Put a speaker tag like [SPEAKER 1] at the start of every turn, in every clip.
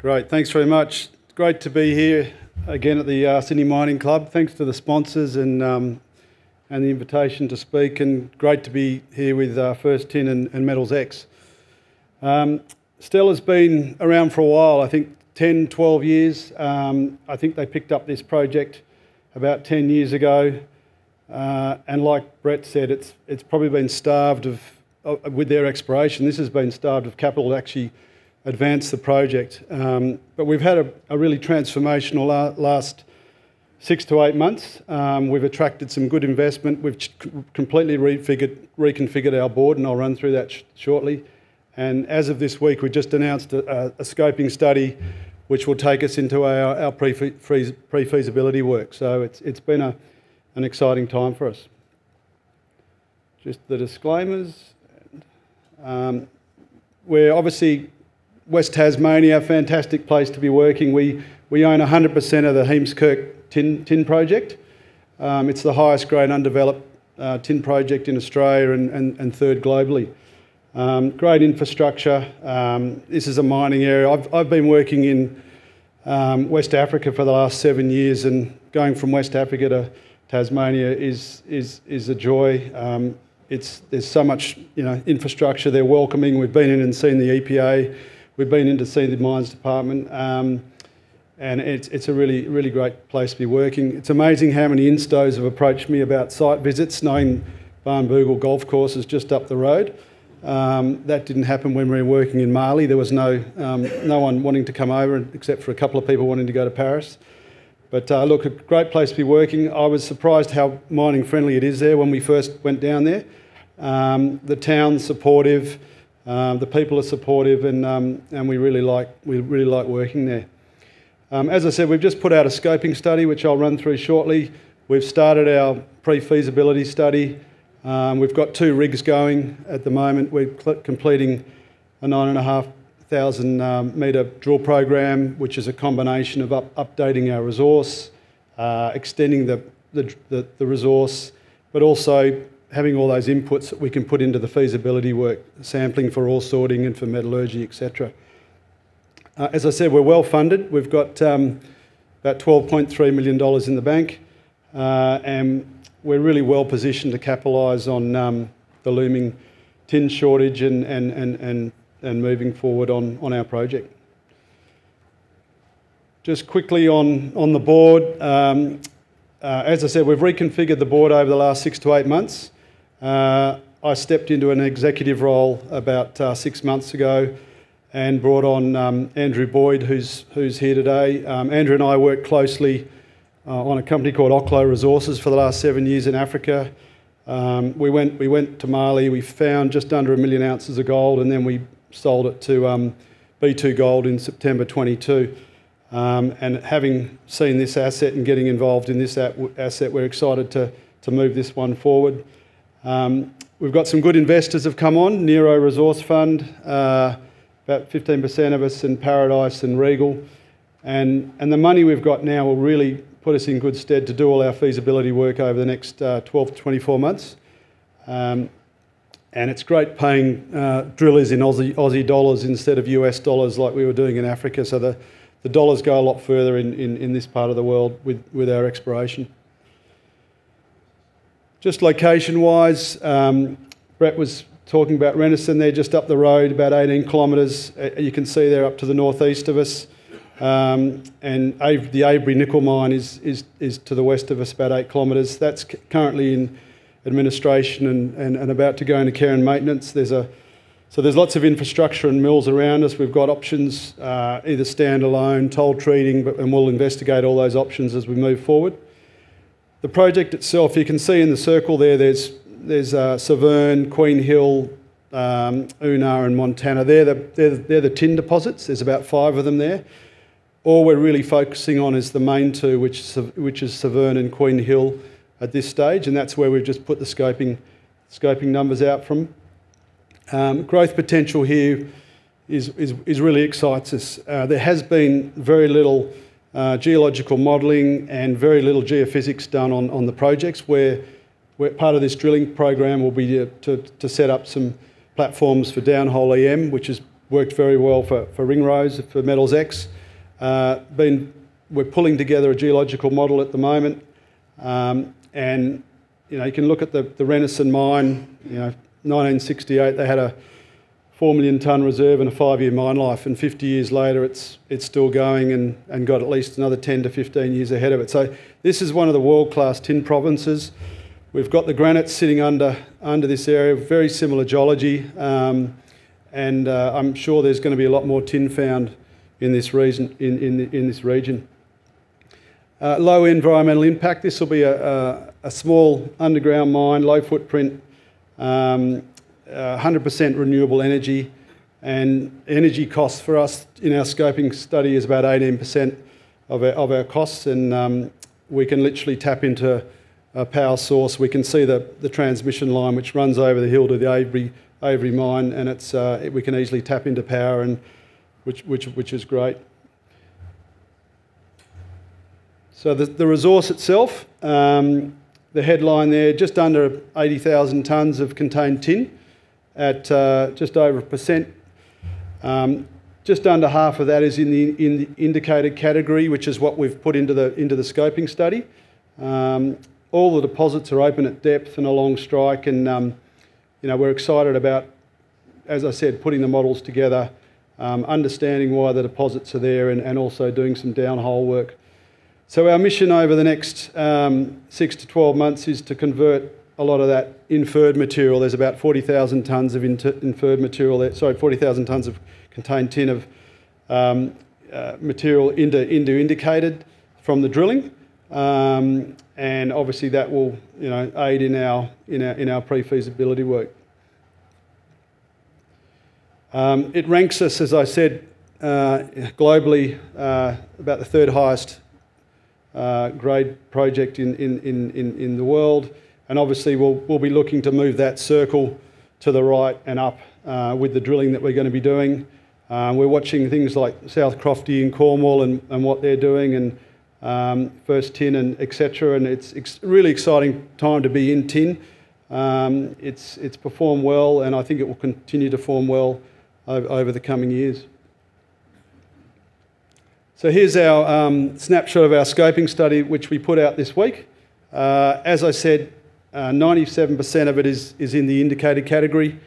[SPEAKER 1] Great, thanks very much. It's great to be here again at the Sydney Mining Club. Thanks to the sponsors and the invitation to speak, and great to be here with First Tin and Metals X. Stella's been around for a while, I think 10, 12 years. I think they picked up this project about 10 years ago, and like Brett said, it's probably been starved with their exploration. This has been starved of capital to actually advance the project. But we've had a really transformational last 6 to 8 months. We've attracted some good investment. We've completely reconfigured our board, and I'll run through that shortly. And as of this week, we just announced a scoping study which will take us into our pre-feasibility work. So it's been an exciting time for us. Just the disclaimers. We're obviously West Tasmania, fantastic place to be working. We own 100% of the Heemskirk tin project. It's the highest grade undeveloped tin project in Australia and third globally. Great infrastructure. This is a mining area. I've been working in West Africa for the last 7 years, and going from West Africa to Tasmania is a joy. There's so much infrastructure. They're welcoming. We've been in and seen the EPA. We've been in to see the mines department, and it's a really great place to be working. It's amazing how many instos have approached me about site visits, knowing Barnbougle Golf Course is just up the road. That didn't happen when we were working in Mali. There was no one wanting to come over, except for a couple of people wanting to go to Paris. But look, a great place to be working. I was surprised how mining friendly it is there when we first went down there. The town's supportive, the people are supportive, and we really like working there. As I said, we've just put out a scoping study, which I'll run through shortly. We've started our pre-feasibility study. We've got 2 rigs going at the moment. We're completing a 9,500 metre drill program, which is a combination of updating our resource, extending the resource, but also having all those inputs that we can put into the feasibility work, sampling for ore sorting and for metallurgy, etc. As I said, we're well funded. We've got about $12.3 million in the bank, and we're really well positioned to capitalise on the looming tin shortage and moving forward on our project. Just quickly on the board, as I said, we've reconfigured the board over the last 6 to 8 months. I stepped into an executive role about 6 months ago and brought on Andrew Boyd, who's here today. Andrew and I worked closely on a company called Oklo Resources for the last 7 years in Africa. We went to Mali. We found just under 1 million ounces of gold, and then we sold it to B2 Gold in September 22. And having seen this asset and getting involved in this asset, we're excited to move this one forward. We've got some good investors have come on, Nero Resource Fund, about 15% of us in Paradise and Regal. And the money we've got now will really put us in good stead to do all our feasibility work over the next 12 to 24 months. And it's great paying drillers in Aussie dollars instead of US dollars like we were doing in Africa. So the dollars go a lot further in this part of the world with our exploration. Just location-wise, Brett was talking about Renison. They're just up the road, about 18 kilometres. You can see they're up to the northeast of us. And the Avery nickel mine is to the west of us, about 8 kilometres. That's currently in administration and about to go into care and maintenance. So there's lots of infrastructure and mills around us. We've got options, either standalone, toll treating, and we'll investigate all those options as we move forward. The project itself, you can see in the circle there's Severn, Queen Hill, Una and Montana. They're the tin deposits. There's about 5 of them there. All we're really focusing on is the main 2, which is Severn and Queen Hill at this stage, and that's where we've just put the scoping numbers out from. Growth potential here is really excites us. There has been very little geological modelling and very little geophysics done on the projects. Where part of this drilling program will be to set up some platforms for downhole EM, which is worked very well for Ringrose, for Metals X. We're pulling together a geological model at the moment, and you can look at the Renison mine. 1968 they had a 4 million tonne reserve and a 5-year mine life, and 50 years later it's still going and got at least another 10 to 15 years ahead of it. So this is one of the world-class tin provinces. We've got the granite sitting under this area, very similar geology, and I'm sure there's going to be a lot more tin found in this region. In this region. Low environmental impact. This will be a small underground mine, low footprint, 100% renewable energy, and energy costs for us in our scoping study is about 18% of our costs, and we can literally tap into a power source. We can see the transmission line which runs over the hill to the Avery mine, and we can easily tap into power, and which is great. So the resource itself, the headline there, just under 80,000 tonnes of contained tin at just over 1%. Just under half of that is in the indicated category, which is what we've put into the scoping study. All the deposits are open at depth and along strike, and we're excited about, as I said, putting the models together, understanding why the deposits are there, and also doing some downhole work. So our mission over the next 6 to 12 months is to convert a lot of that inferred material. There's about 40,000 tonnes of inferred material there. Sorry, 40,000 tonnes of contained tin of material into indicated from the drilling, and obviously that will aid in our pre-feasibility work. It ranks us, as I said, globally about the third highest grade project in the world, and obviously we'll be looking to move that circle to the right and up with the drilling that we're going to be doing. We're watching things like South Crofty in Cornwall and what they're doing, and First Tin and etc. And it's a really exciting time to be in tin. It's performed well, and I think it will continue to perform well over the coming years. So here's our snapshot of our scoping study, which we put out this week. As I said, 97% of it is in the indicated category.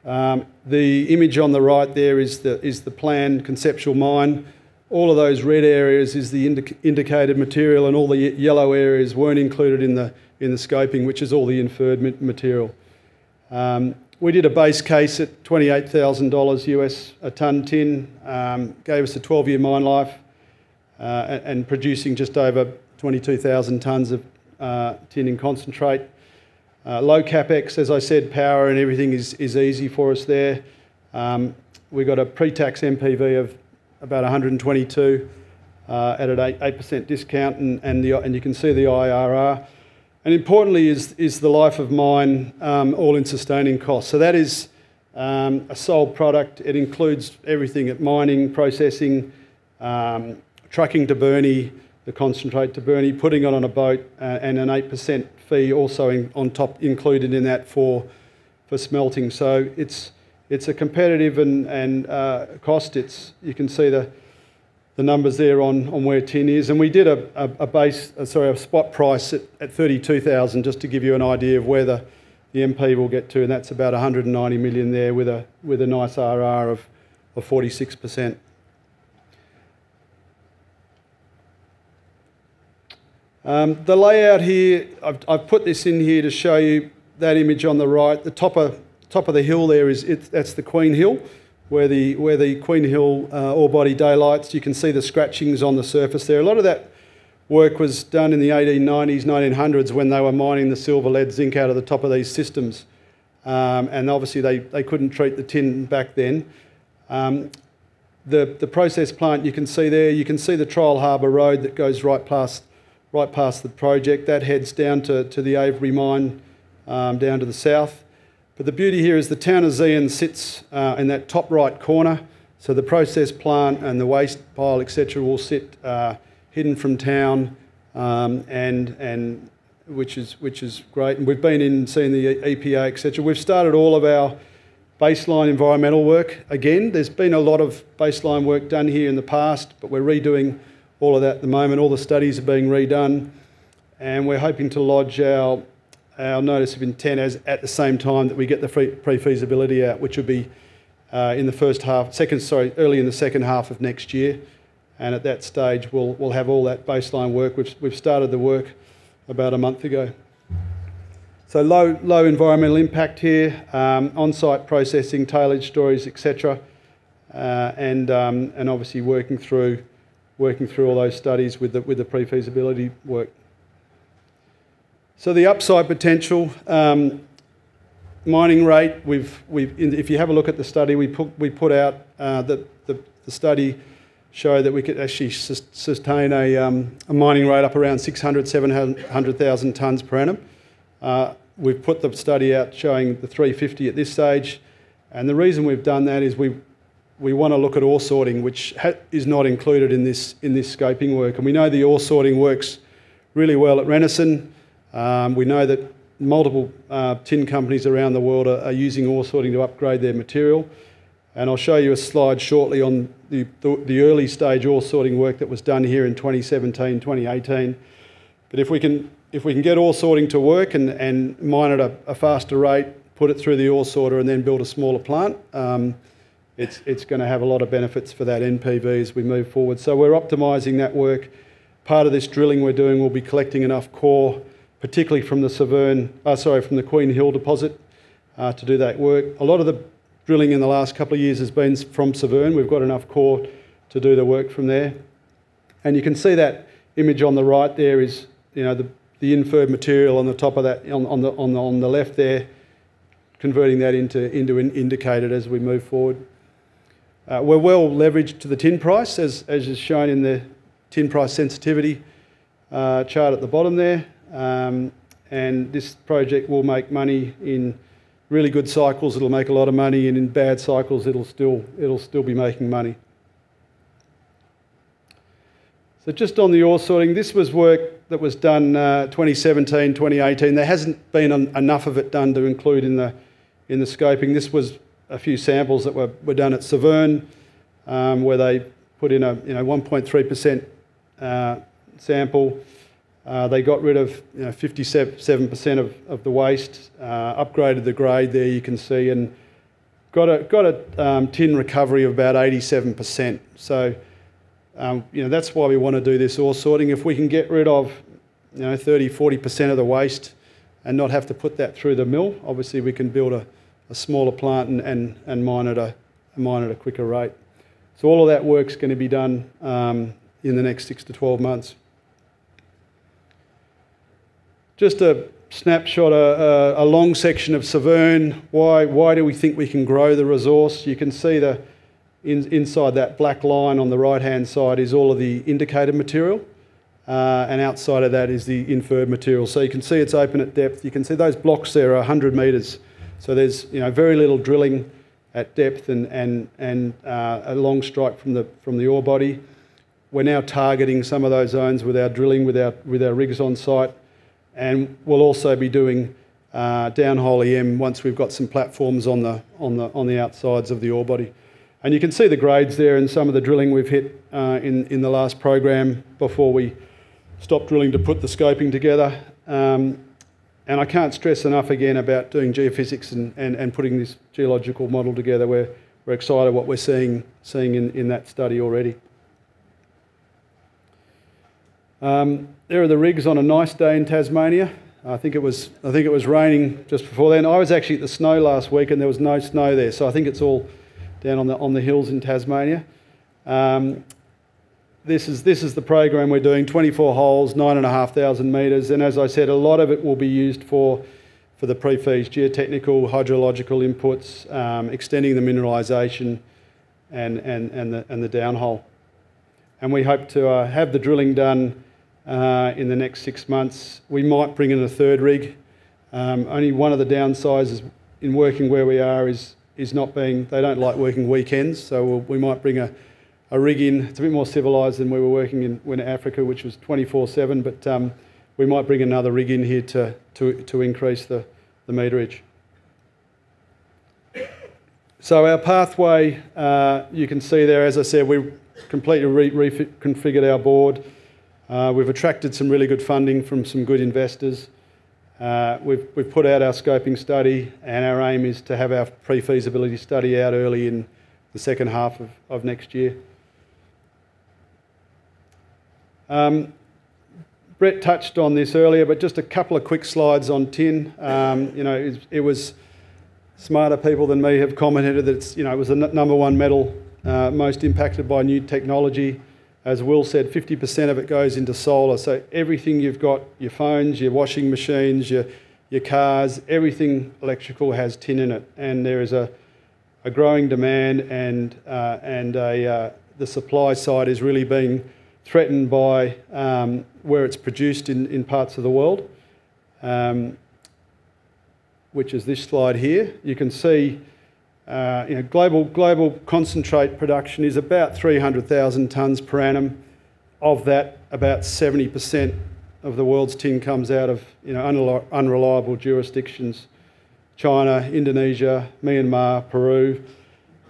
[SPEAKER 1] The image on the right there is the planned conceptual mine. All of those red areas is the indicated material, and all the yellow areas weren't included in the scoping, which is all the inferred material. We did a base case at $28,000 US a tonne tin, gave us a 12-year mine life, and producing just over 22,000 tonnes of tin in concentrate. Low capex, as I said, power and everything is easy for us there. We got a pre-tax MPV of about 122 at an 8% discount, and you can see the IRR. And importantly is the life of mine all-in sustaining costs. So that is a sold product. It includes everything at mining, processing, trucking to Burnie, the concentrate to Burnie, putting it on a boat, and an 8% fee also on top included in that for smelting. So it's a competitive and cost. You can see the numbers there on where tin is, and we did a spot price at 32,000 just to give you an idea of where the MP will get to, and that's about 190 million there with a nice IRR of 46%. The layout here, I've put this in here to show you that image on the right. The top of the hill there that's the Queen Hill, where the Queen Hill ore body daylights. You can see the scratchings on the surface there. A lot of that work was done in the 1890s, 1900s when they were mining the silver, lead, zinc out of the top of these systems, and obviously they couldn't treat the tin back then. The process plant you can see there. You can see the Trial Harbour Road that goes right past the project. That heads down to the Avery mine, down to the south. But the beauty here is the town of Zeehan sits in that top right corner. So the process plant and the waste pile, etc., will sit hidden from town, and which is great. And we've been in seeing the EPA, etc. We've started all of our baseline environmental work. Again, there's been a lot of baseline work done here in the past, but we're redoing all of that at the moment. All the studies are being redone, and we're hoping to lodge our notice of intent at the same time that we get the pre-feasibility out, which will be in the early in the second half of next year. And at that stage, we'll have all that baseline work. We've started the work about a month ago. So low environmental impact here, on-site processing, tailage storage, etc., and obviously working through all those studies with the pre-feasibility work. So the upside potential, mining rate. If you have a look at the study, we put out the study showed that we could actually sustain a mining rate up around 700,000 tonnes per annum. We've put the study out showing the 350 at this stage, and the reason we've done that is we want to look at ore sorting, which is not included in this scoping work. And we know the ore sorting works really well at Renison. We know that multiple tin companies around the world are using ore sorting to upgrade their material. And I'll show you a slide shortly on the early stage ore sorting work that was done here in 2017, 2018. But if we can get ore sorting to work and mine at a faster rate, put it through the ore sorter and then build a smaller plant, it's going to have a lot of benefits for that NPV as we move forward. So we're optimising that work. Part of this drilling we're doing will be collecting enough core, particularly from the Queen Hill deposit, to do that work. A lot of the drilling in the last couple of years has been from Severn. We've got enough core to do the work from there. And you can see that image on the right there is, the inferred material on the top of that, on the left there, converting that into an indicated as we move forward. We're well leveraged to the tin price, as is shown in the tin price sensitivity chart at the bottom there. And this project will make money in really good cycles. It'll make a lot of money, and in bad cycles, it'll still be making money. So just on the ore sorting, this was work that was done 2017, 2018. There hasn't been enough of it done to include in the scoping. This was a few samples that were done at Severn, where they put in a 1.3% sample. They got rid of 57% of the waste, upgraded the grade there, you can see, and got a tin recovery of about 87%. So that's why we want to do this ore sorting. If we can get rid of 30-40% of the waste and not have to put that through the mill, obviously we can build a smaller plant and mine at a quicker rate. So all of that work's going to be done in the next 6 to 12 months. Just a snapshot, a long section of Severn. Why do we think we can grow the resource? You can see inside that black line on the right-hand side is all of the indicated material, and outside of that is the inferred material. So you can see it's open at depth. You can see those blocks there are 100 metres. So there's very little drilling at depth and a long strike from the ore body. We're now targeting some of those zones with our drilling, with our rigs on site. And we'll also be doing downhole EM once we've got some platforms on the outsides of the ore body. And you can see the grades there and some of the drilling we've hit in the last program before we stopped drilling to put the scoping together. And I can't stress enough again about doing geophysics and putting this geological model together. We're excited what we're seeing in that study already. There are the rigs on a nice day in Tasmania. I think it was raining just before then. I was actually at the snow last week and there was no snow there, so I think it's all down on the hills in Tasmania. This is the program we're doing, 24 holes, 9,500 metres, and as I said, a lot of it will be used for the pre-feas, geotechnical, hydrological inputs, extending the mineralisation and the downhole. And we hope to have the drilling done in the next 6 months. We might bring in a third rig. Only one of the downsides in working where we are is not being, they don't like working weekends, so we might bring a rig in. It's a bit more civilised than we were working in Africa, which was 24/7, but we might bring another rig in here to increase the meterage. So our pathway, you can see there, as I said, we completely reconfigured our board. We've attracted some really good funding from some good investors. We've put out our scoping study, and our aim is to have our pre-feasibility study out early in the second half of next year. Brett touched on this earlier, but just a couple of quick slides on tin. It was smarter people than me have commented that it was the number one metal most impacted by new technology. As Will said, 50% of it goes into solar. So everything you've got, your phones, your washing machines, your cars, everything electrical has tin in it. And there is a growing demand, and the supply side is really being threatened by where it's produced in parts of the world, which is this slide here. You can see global concentrate production is about 300,000 tonnes per annum. Of that, about 70% of the world's tin comes out of unreliable jurisdictions: China, Indonesia, Myanmar, Peru.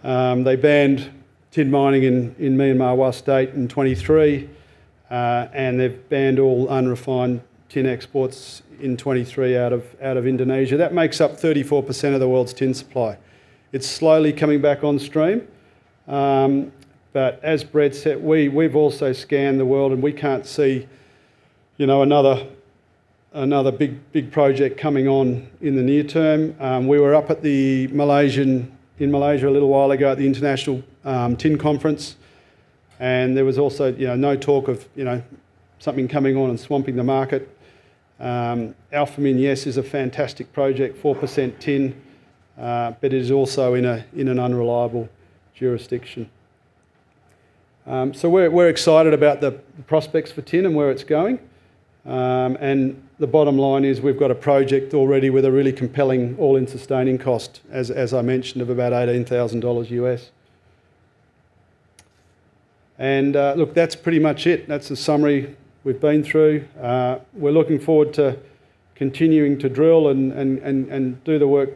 [SPEAKER 1] They banned tin mining in Myanmar State in 23, and they've banned all unrefined tin exports in 23 out of Indonesia. That makes up 34% of the world's tin supply. It's slowly coming back on stream, but as Brett said, we've also scanned the world, and we can't see, another big project coming on in the near term. We were up at in Malaysia a little while ago at the International Tin Conference, and there was also no talk of something coming on and swamping the market. Alphamin, yes, is a fantastic project, 4% tin, but it is also in an unreliable jurisdiction. So we're excited about the prospects for tin and where it's going. And the bottom line is we've got a project already with a really compelling all-in sustaining cost, as I mentioned, of about $18,000 US. And look, that's pretty much it. That's the summary we've been through. We're looking forward to continuing to drill and do the work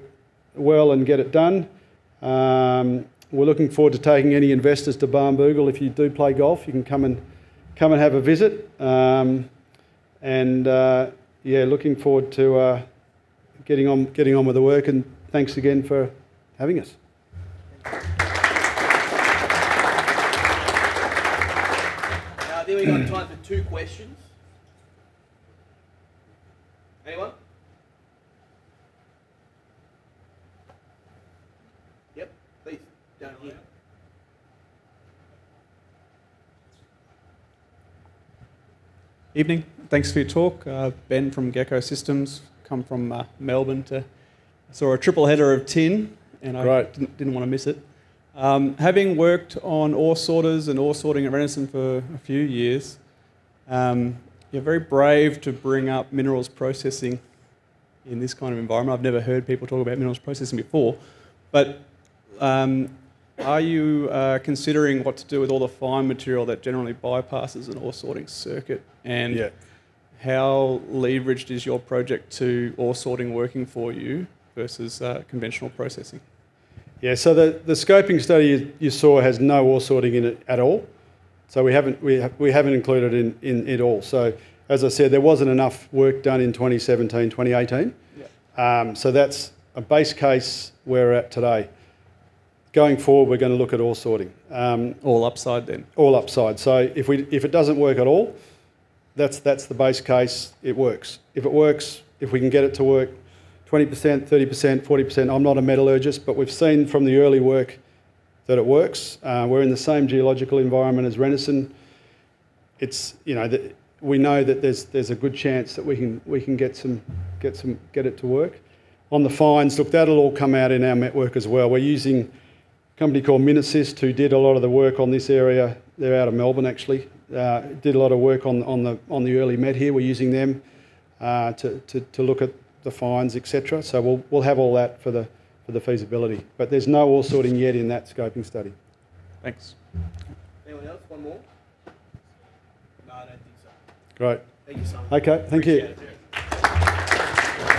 [SPEAKER 1] well and get it done. We're looking forward to taking any investors to Barnbougle. If you do play golf, you can come and have a visit. Looking forward to getting on with the work, and thanks again for having us.
[SPEAKER 2] Now, then we've got time for 2 questions. Anyone? Yep, please, down here.
[SPEAKER 3] Evening. Thanks for your talk. Ben from Gecko Systems. Come from Melbourne. Saw a triple header of tin, and I didn't want to miss it. Having worked on ore sorters and ore sorting at Renison for a few years, you're very brave to bring up minerals processing in this kind of environment. I've never heard people talk about minerals processing before, but are you considering what to do with all the fine material that generally bypasses an ore sorting circuit? And how leveraged is your project to ore sorting working for you versus conventional processing?
[SPEAKER 1] Yeah, so the scoping study you saw has no ore sorting in it at all. So we haven't included it in it all. So as I said, there wasn't enough work done in 2017, 2018. Yeah. So that's a base case where we're at today. Going forward, we're going to look at ore sorting.
[SPEAKER 3] All upside then? All
[SPEAKER 1] upside. So if it doesn't work at all, that's the base case. It works. If it works, if we can get it to work 20%, 30%, 40%, I'm not a metallurgist, but we've seen from the early work that it works. We're in the same geological environment as Renison. It's, we know that there's a good chance that we can get it to work. On the fines, look, that'll all come out in our network as well. We're using a company called Minassist, who did a lot of the work on this area. They're out of Melbourne, actually. Did a lot of work on the early met here. We're using them to look at the fines, etc. So we'll have all that for the feasibility. But there's no ore sorting yet in that scoping study.
[SPEAKER 3] Thanks.
[SPEAKER 2] Anyone else? One more? No, I don't think so.
[SPEAKER 1] Great.
[SPEAKER 2] Thank you so much.
[SPEAKER 1] Okay, thank you.
[SPEAKER 2] Appreciate it.